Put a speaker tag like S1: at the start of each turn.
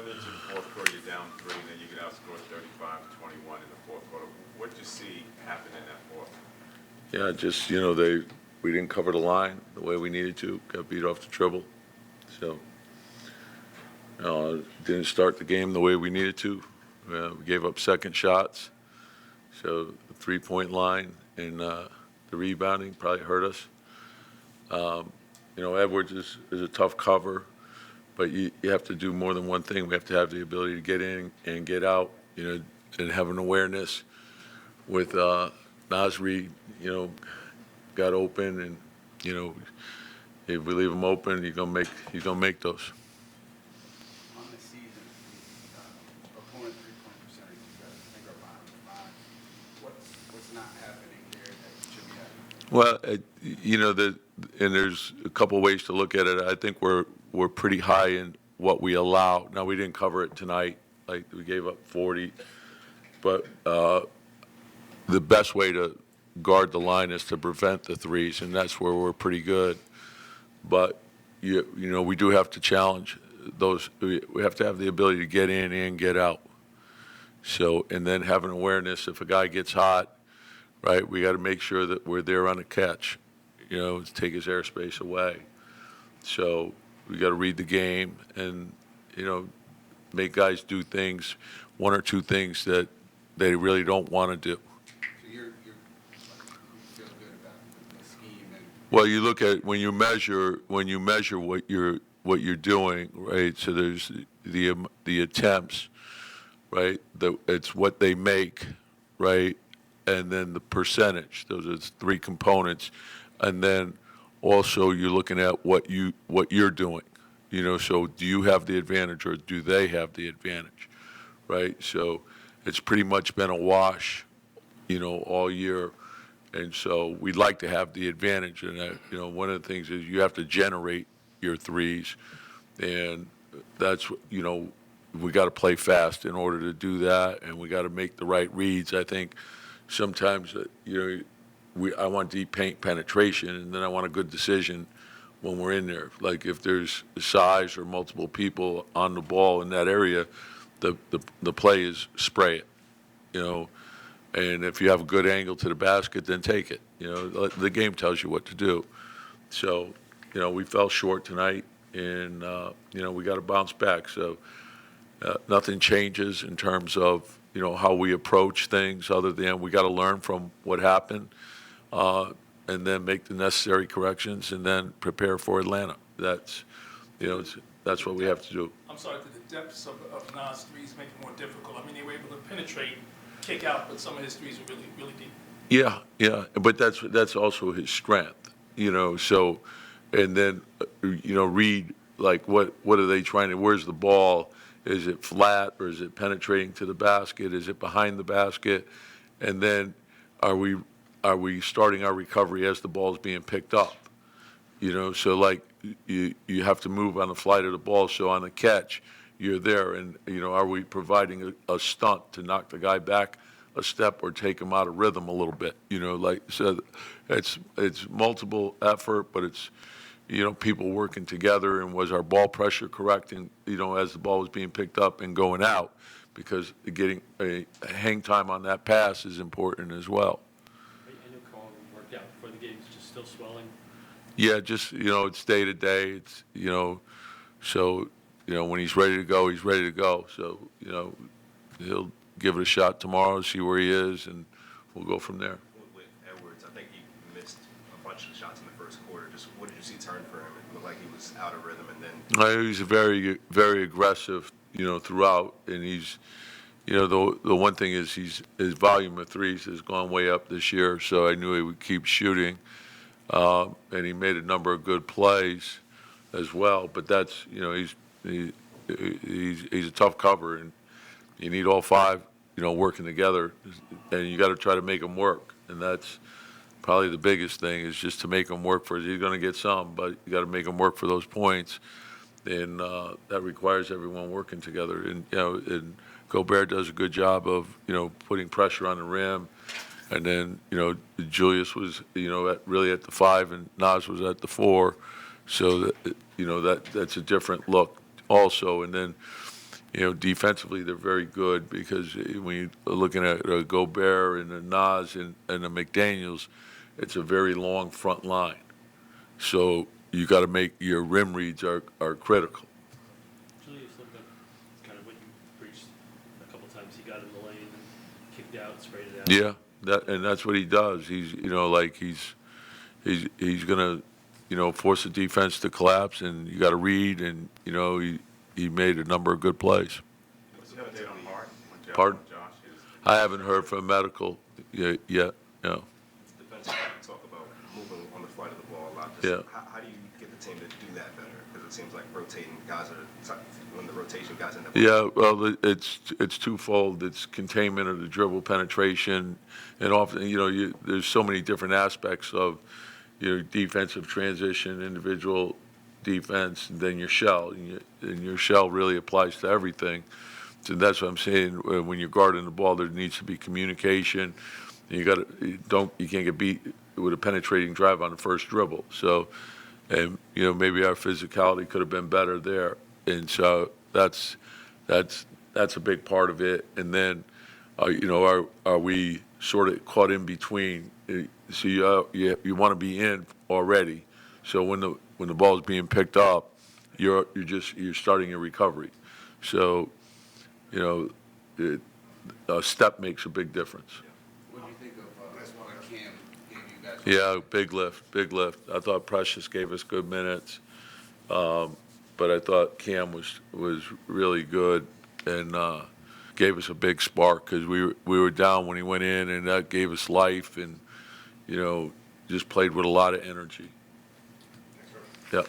S1: Going into the fourth quarter, you're down 3, then you get outscored 35-21 in the fourth quarter. What did you see happen in that fourth?
S2: Yeah, just, we didn't cover the line the way we needed to, got beat off the dribble. So, didn't start the game the way we needed to. We gave up second shots. So the three-point line and the rebounding probably hurt us. Edwards is a tough cover, but you have to do more than one thing. We have to have the ability to get in and get out, and have an awareness with Nasri, got open, and if we leave him open, he's gonna make those.
S3: On the season, opponent 3-point percentage, you guys think are bottom 5. What's not happening there that should be happening?
S2: Well, and there's a couple ways to look at it. I think we're pretty high in what we allow. Now, we didn't cover it tonight. Like, we gave up 40, but the best way to guard the line is to prevent the threes, and that's where we're pretty good. But we do have to challenge those. We have to have the ability to get in and get out. So, and then have an awareness if a guy gets hot, right? We got to make sure that we're there on the catch, to take his airspace away. So we got to read the game and make guys do things, one or two things that they really don't want to do.
S3: You feel good about the scheme and
S2: Well, you look at when you measure what you're doing, right? So there's the attempts, right? It's what they make, right? And then the percentage. Those are 3 components, and then also you're looking at what you're doing. So do you have the advantage or do they have the advantage, right? So it's pretty much been a wash, all year. And so we'd like to have the advantage. And, one of the things is you have to generate your threes. And that's, we got to play fast in order to do that. And we got to make the right reads. I think sometimes, I want deep paint penetration, and then I want a good decision when we're in there. Like if there's size or multiple people on the ball in that area, the play is spray it, and if you have a good angle to the basket, then take it. The game tells you what to do. So, we fell short tonight, and, we got to bounce back. So nothing changes in terms of, how we approach things other than we got to learn from what happened and then make the necessary corrections and then prepare for Atlanta. That's, that's what we have to do.
S4: I'm sorry, did the depths of Nas' threes make it more difficult? I mean, they were able to penetrate, kick out, but some of his threes were really, really deep.
S2: Yeah, but that's also his strength, so, and then, read, like, what are they trying to, where's the ball? Is it flat or is it penetrating to the basket? Is it behind the basket? And then are we starting our recovery as the ball's being picked up? So like you have to move on the flight of the ball. So on the catch, you're there. And, are we providing a stunt to knock the guy back a step or take him out of rhythm a little bit? So it's multiple effort, but it's, people working together. And was our ball pressure correct? And, as the ball was being picked up and going out, because getting a hang time on that pass is important as well.
S5: I know Carl worked out before the game. It's just still swelling.
S2: Yeah, just, it's day to day. It's, so, when he's ready to go, he's ready to go. So, he'll give it a shot tomorrow, see where he is, and we'll go from there.
S1: With Edwards, I think he missed a bunch of shots in the first quarter. Just what did you see turn for him? It looked like he was out of rhythm, and then
S2: He's very, very aggressive, throughout, and he's, the one thing is his volume of threes has gone way up this year, so I knew he would keep shooting, and he made a number of good plays as well. But that's, he's a tough cover, and you need all 5, working together, and you got to try to make them work, and that's probably the biggest thing is just to make them work for. He's going to get some, but you got to make them work for those points. And that requires everyone working together. And and Gobert does a good job of putting pressure on the rim, and then Julius was really at the 5, and Nas was at the 4, so that that's a different look also. And then defensively they're very good because when you're looking at Gobert and the Nas and the McDaniels, it's a very long front line. So you got to make your rim reads are critical.
S5: Julius looked like kind of what you preached a couple times. He got in the lane and kicked out, sprayed it out.
S2: Yeah, that's what he does. He's he's gonna force the defense to collapse, and you got to read, and he made a number of good plays.
S1: What's the update on Hart?
S2: Pardon?
S1: Josh is
S2: I haven't heard from medical yet. No.
S1: defensive talk about moving on the flight of the ball a lot.
S2: Yeah.
S1: How do you get the team to do that better? Because it seems like rotating guys are when the rotation guys end up.
S2: Yeah, well, it's twofold. It's containment of the dribble penetration, and often there's so many different aspects of defensive transition, individual defense, and then your shell. And your shell really applies to everything. So that's what I'm saying. When you're guarding the ball, there needs to be communication. And you can't get beat with a penetrating drive on the first dribble. So, and maybe our physicality could have been better there. And so that's a big part of it. And then, are we sort of caught in between? So you want to be in already. So when the ball is being picked up, you're starting your recovery. So, a step makes a big difference.
S3: What do you think of what Cam gave you guys?
S2: Yeah, big lift. I thought Precious gave us good minutes, but I thought Cam was really good and gave us a big spark because we were down when he went in, and that gave us life, and just played with a lot of energy.
S1: Thanks, Rick.
S2: Yep.